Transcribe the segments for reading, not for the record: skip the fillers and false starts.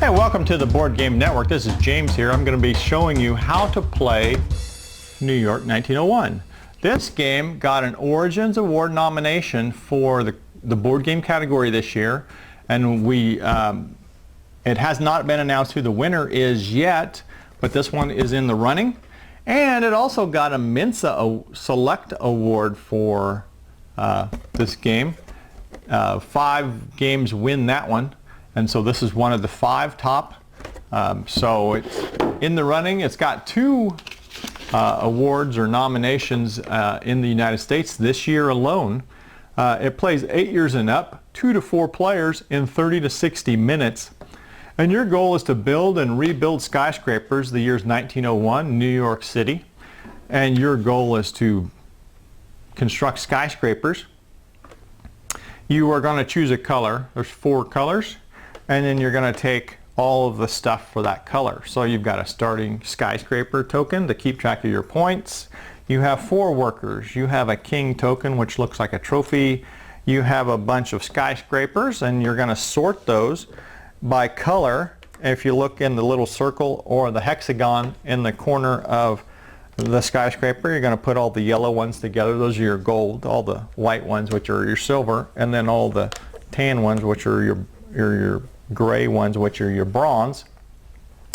Hey, welcome to the Board Game Network. This is James here. I'm going to be showing you how to play New York 1901. This game got an Origins Award nomination for the board game category this year, and it has not been announced who the winner is yet, but this one is in the running. And it also got a Mensa Select Award for this game. 5 games win that one, and so this is one of the 5 top. So it's in the running. It's got 2 awards or nominations in the United States this year alone. It plays 8 years and up, 2 to 4 players in 30 to 60 minutes. And your goal is to build and rebuild skyscrapers. The year's 1901, New York City. And your goal is to construct skyscrapers. You are going to choose a color. There's 4 colors. And then you're going to take all of the stuff for that color. So you've got a starting skyscraper token to keep track of your points. You have 4 workers. You have a king token, which looks like a trophy. You have a bunch of skyscrapers, and you're going to sort those by color. If you look in the little circle or the hexagon in the corner of the skyscraper, you're going to put all the yellow ones together. Those are your gold, all the white ones, which are your silver, and then all the tan ones, which are your gray ones, which are your bronze.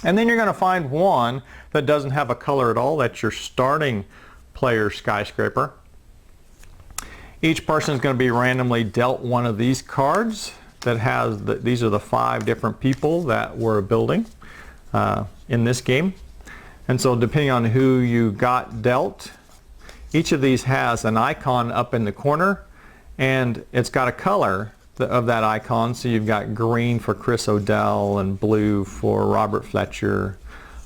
And then you're going to find one that doesn't have a color at all. That's your starting player skyscraper. Each person is going to be randomly dealt one of these cards that has these are the 5 different people that were building in this game. And so depending on who you got dealt, each of these has an icon up in the corner, and it's got a color of that icon. So you've got green for Chris O'Dell and blue for Robert Fletcher.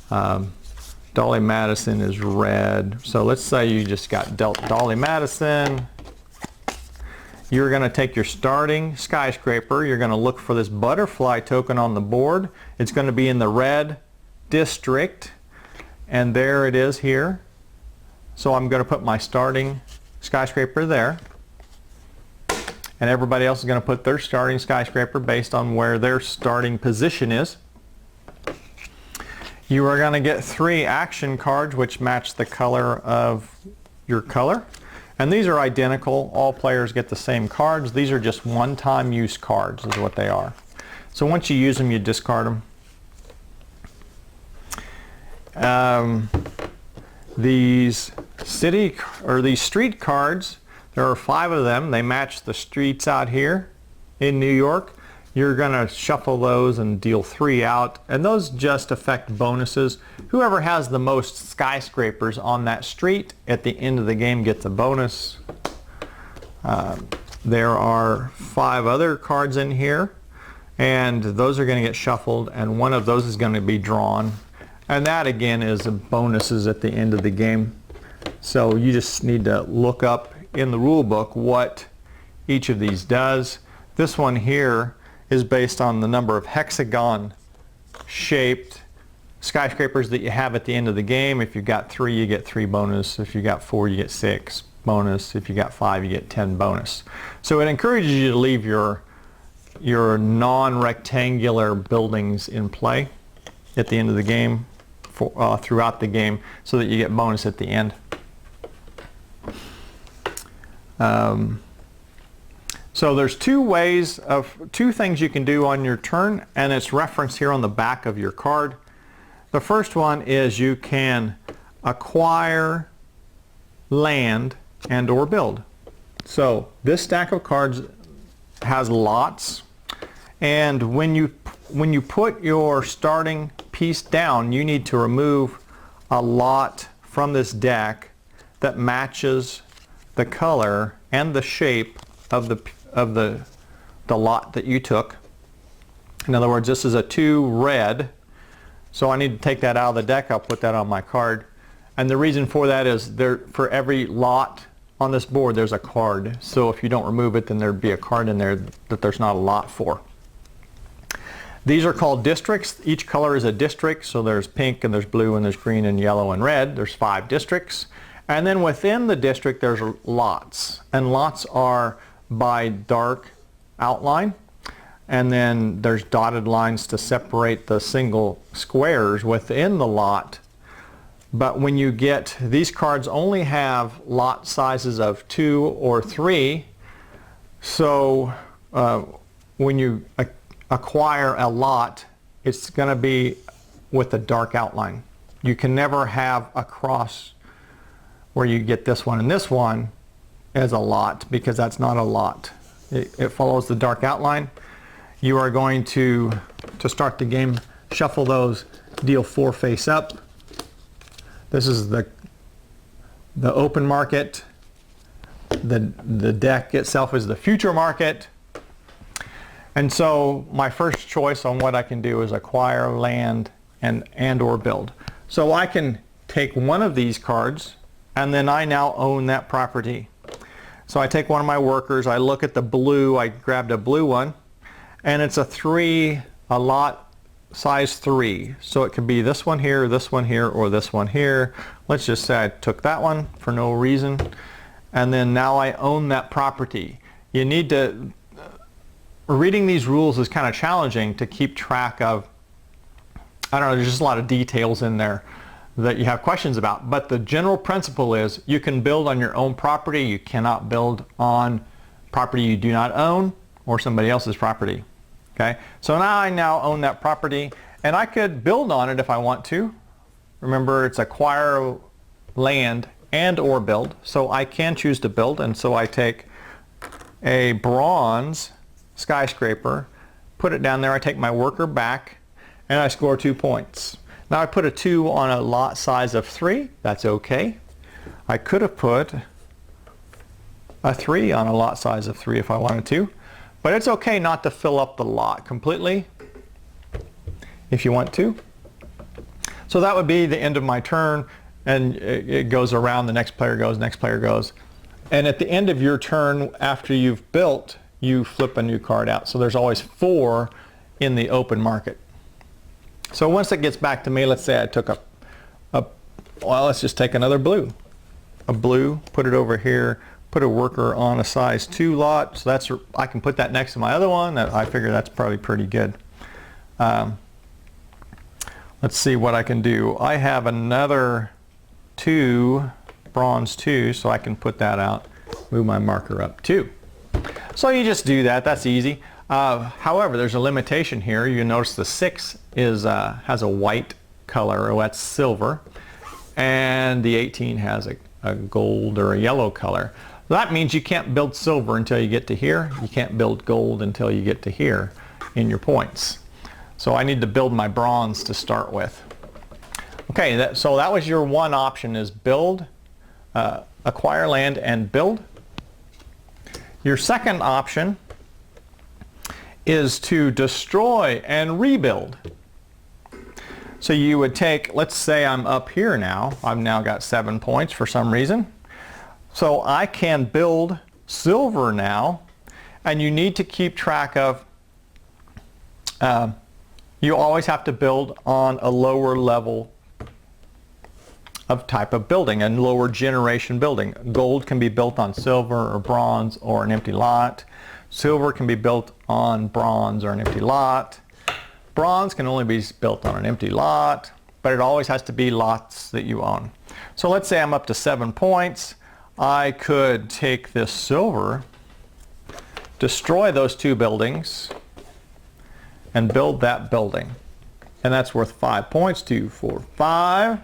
Dolly Madison is red. So let's say you just got dealt Dolly Madison. You're going to take your starting skyscraper. You're going to look for this butterfly token on the board. It's going to be in the red district, and there it is here. So I'm going to put my starting skyscraper there, and everybody else is going to put their starting skyscraper based on where their starting position is. You are going to get 3 action cards which match the color of your color. And these are identical. All players get the same cards. These are just one-time use cards is what they are. So once you use them, you discard them. These street cards, there are 5 of them. They match the streets out here in New York. You're going to shuffle those and deal 3 out, and those just affect bonuses. Whoever has the most skyscrapers on that street at the end of the game gets a bonus. There are 5 other cards in here, and those are going to get shuffled, and one of those is going to be drawn, and that again is bonuses at the end of the game. So you just need to look up in the rule book what each of these does. This one here is based on the number of hexagon-shaped skyscrapers that you have at the end of the game. If you've got 3, you get 3 bonus. If you got 4, you get 6 bonus. If you got 5, you get 10 bonus. So it encourages you to leave your non-rectangular buildings in play at the end of the game, throughout the game, so that you get bonus at the end. So there's 2 things you can do on your turn, and it's referenced here on the back of your card. The first one is you can acquire land and or build. So this stack of cards has lots, and when you put your starting piece down, you need to remove a lot from this deck that matches the color and the shape of the lot that you took. In other words, this is a 2 red, so I need to take that out of the deck. I'll put that on my card, and the reason for that is for every lot on this board there's a card. So if you don't remove it, then there'd be a card in there that there's not a lot for. These are called districts. Each color is a district, so there's pink and there's blue and there's green and yellow and red. There's 5 districts, and then within the district there's lots, and lots are by dark outline. and then there's dotted lines to separate the single squares within the lot. But when you get, these cards only have lot sizes of 2 or 3, so when you acquire a lot, it's going to be with a dark outline. You can never have a cross where you get this one and this one as a lot, because that's not a lot. It follows the dark outline. You are going to start the game, shuffle those, deal 4 face up. This is the open market. The deck itself is the future market. And so my first choice on what I can do is acquire land and or build. So I can take one of these cards, and then I now own that property. So I take one of my workers, I look at the blue, I grabbed a blue one, and it's a lot size 3. So it could be this one here, or this one here. Let's just say I took that one for no reason, and then now I own that property. You need to, reading these rules is kind of challenging to keep track of. I don't know, there's just a lot of details in there that you have questions about, but the general principle is you can build on your own property. You cannot build on property you do not own or somebody else's property. Okay, so now I own that property, and I could build on it if I want to. Remember, it's acquire land and or build, so I can choose to build, and so I take a bronze skyscraper, put it down there, I take my worker back, and I score 2 points. Now I put a 2 on a lot size of 3, that's okay. I could have put a 3 on a lot size of 3 if I wanted to, but it's okay not to fill up the lot completely if you want to. So that would be the end of my turn, and it goes around, the next player goes, next player goes. And at the end of your turn, after you've built, you flip a new card out. So there's always 4 in the open market. So once it gets back to me, let's say I took well, let's just take another blue. A blue, put it over here, put a worker on a size 2 lot. So I can put that next to my other one. I figure that's probably pretty good. Let's see what I can do. I have another 2, bronze 2, so I can put that out, move my marker up 2. So you just do that, that's easy. However, there's a limitation here. You notice the 6 has a white color, or that's silver, and the 18 has a gold or a yellow color. That means you can't build silver until you get to here. You can't build gold until you get to here in your points. So I need to build my bronze to start with. Okay, so that was your one option, is build, acquire land and build. Your second option is to destroy and rebuild. So you would take, let's say I'm up here now. I've now got 7 points for some reason. So I can build silver now, and you need to keep track of, you always have to build on a lower level of type of building, a lower generation building. Gold can be built on silver or bronze or an empty lot. Silver can be built on bronze or an empty lot. Bronze can only be built on an empty lot, but it always has to be lots that you own. So let's say I'm up to 7 points. I could take this silver, destroy those 2 buildings, and build that building. And that's worth 5 points. 2, 4, 5.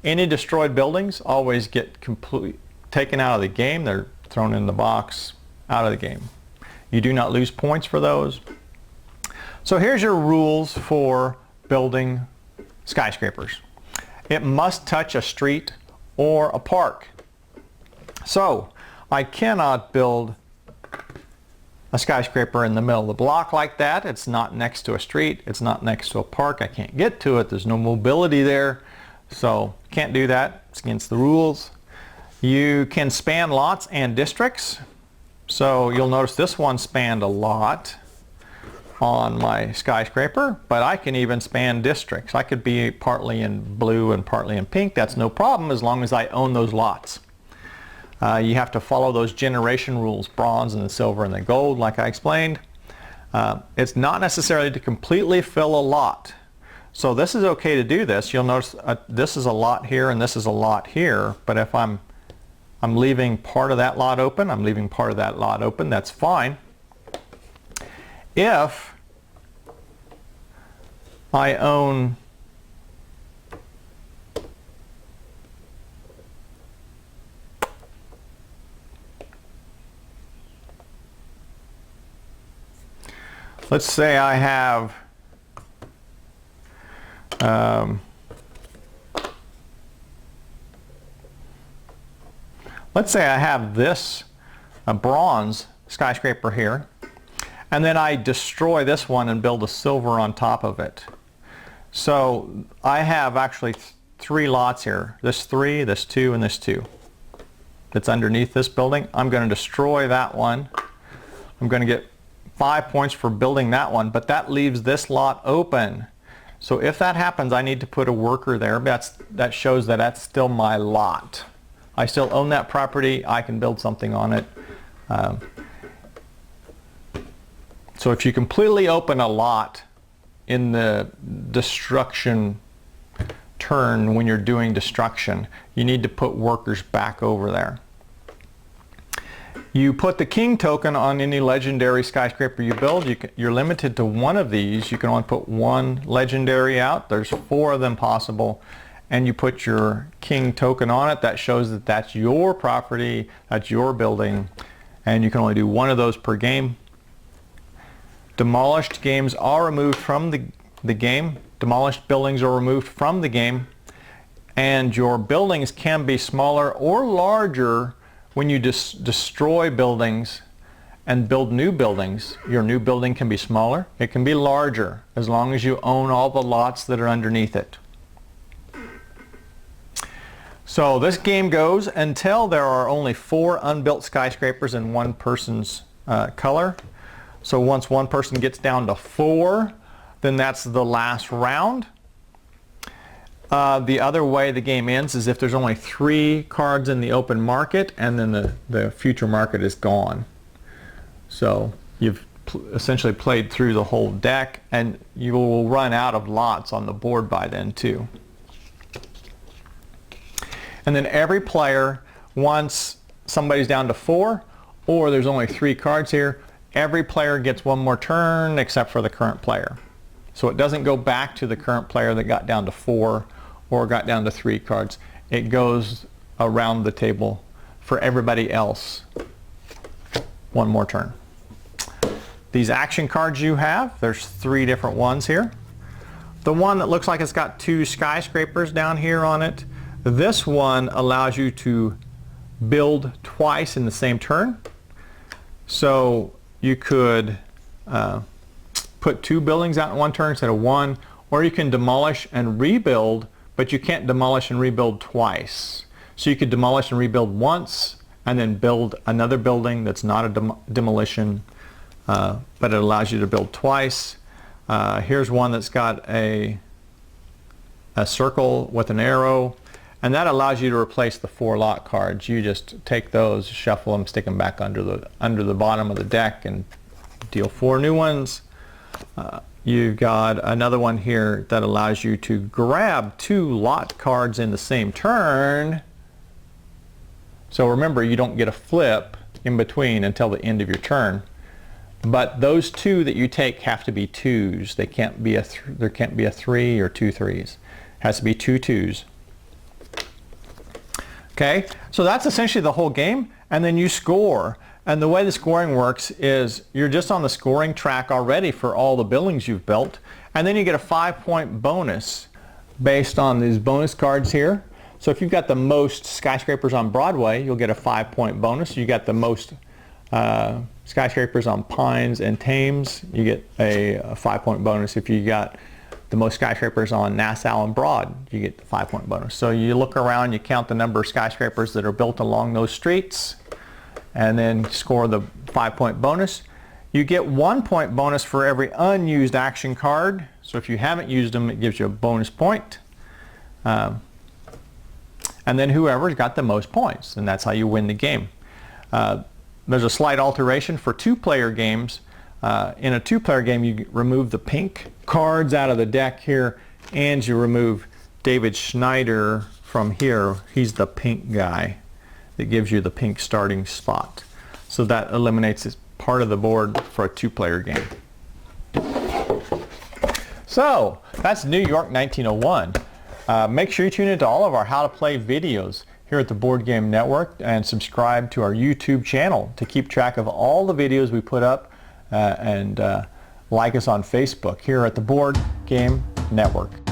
Any destroyed buildings always get completely taken out of the game. They're thrown in the box, out of the game. You do not lose points for those. So here's your rules for building skyscrapers. It must touch a street or a park. So I cannot build a skyscraper in the middle of the block like that. It's not next to a street. It's not next to a park. I can't get to it. There's no mobility there. So can't do that. It's against the rules. You can span lots and districts. So you'll notice this one spanned a lot on my skyscraper, but I can even span districts. I could be partly in blue and partly in pink. That's no problem as long as I own those lots. You have to follow those generation rules, bronze and the silver and the gold, like I explained. It's not necessarily to completely fill a lot. So this is okay to do this. You'll notice this is a lot here and this is a lot here, but if I'm leaving part of that lot open, I'm leaving part of that lot open, that's fine. If I own let's say I have let's say I have this bronze skyscraper here, and then I destroy this one and build a silver on top of it. So I have actually three lots here. This 3, this 2, and this 2 that's underneath this building. I'm going to destroy that one. I'm going to get 5 points for building that one, but that leaves this lot open. So if that happens, I need to put a worker there. That shows that that's still my lot. I still own that property. I can build something on it. So if you completely open a lot in the destruction turn, when you're doing destruction, you need to put workers back over there. You put the king token on any legendary skyscraper you build. You're limited to one of these. You can only put one legendary out. There's 4 of them possible. And you put your king token on it. That shows that that's your property, that's your building. And you can only do 1 of those per game. Demolished games are removed from the game. Demolished buildings are removed from the game. And your buildings can be smaller or larger when you destroy buildings and build new buildings. Your new building can be smaller, it can be larger, as long as you own all the lots that are underneath it. So this game goes until there are only 4 unbuilt skyscrapers in one person's color. So once one person gets down to 4, then that's the last round. The other way the game ends is if there's only 3 cards in the open market, and then the future market is gone. So you've essentially played through the whole deck, and you will run out of lots on the board by then too. And then every player, once somebody's down to 4, or there's only 3 cards here, every player gets 1 more turn except for the current player. So it doesn't go back to the current player that got down to 4 or got down to 3 cards. It goes around the table for everybody else 1 more turn. These action cards you have, there's 3 different ones here. The one that looks like it's got 2 skyscrapers down here on it, this one allows you to build twice in the same turn. So you could put 2 buildings out in 1 turn instead of 1, or you can demolish and rebuild, but you can't demolish and rebuild twice. So you could demolish and rebuild once and then build another building that's not a demolition, but it allows you to build twice. Here's one that's got a circle with an arrow, and that allows you to replace the 4 lot cards. You just take those, shuffle them, stick them back under the bottom of the deck, and deal 4 new ones. You've got another one here that allows you to grab 2 lot cards in the same turn. So remember, you don't get a flip in between until the end of your turn. But those 2 that you take have to be 2s. They can't be there can't be a 3 or 2 3s. It has to be 2 2s. Okay, so that's essentially the whole game, and then you score. And the way the scoring works is you're just on the scoring track already for all the buildings you've built, and then you get a 5-point bonus based on these bonus cards here. So if you've got the most skyscrapers on Broadway, you'll get a 5-point bonus. You got the most skyscrapers on Pines and Thames, you get a 5-point bonus. If you got the most skyscrapers on Nassau and Broad, you get the 5-point bonus. So you look around, you count the number of skyscrapers that are built along those streets, and then score the 5-point bonus. You get 1-point bonus for every unused action card. So if you haven't used them, it gives you a bonus point. And then whoever's got the most points, and that's how you win the game. There's a slight alteration for 2-player games. In a two-player game, you remove the pink cards out of the deck here, and you remove David Schneider from here. He's the pink guy that gives you the pink starting spot. So that eliminates this part of the board for a two-player game. So that's New York 1901. Make sure you tune into all of our How to Play videos here at the Board Game Network and subscribe to our YouTube channel to keep track of all the videos we put up, and like us on Facebook here at the Board Game Network.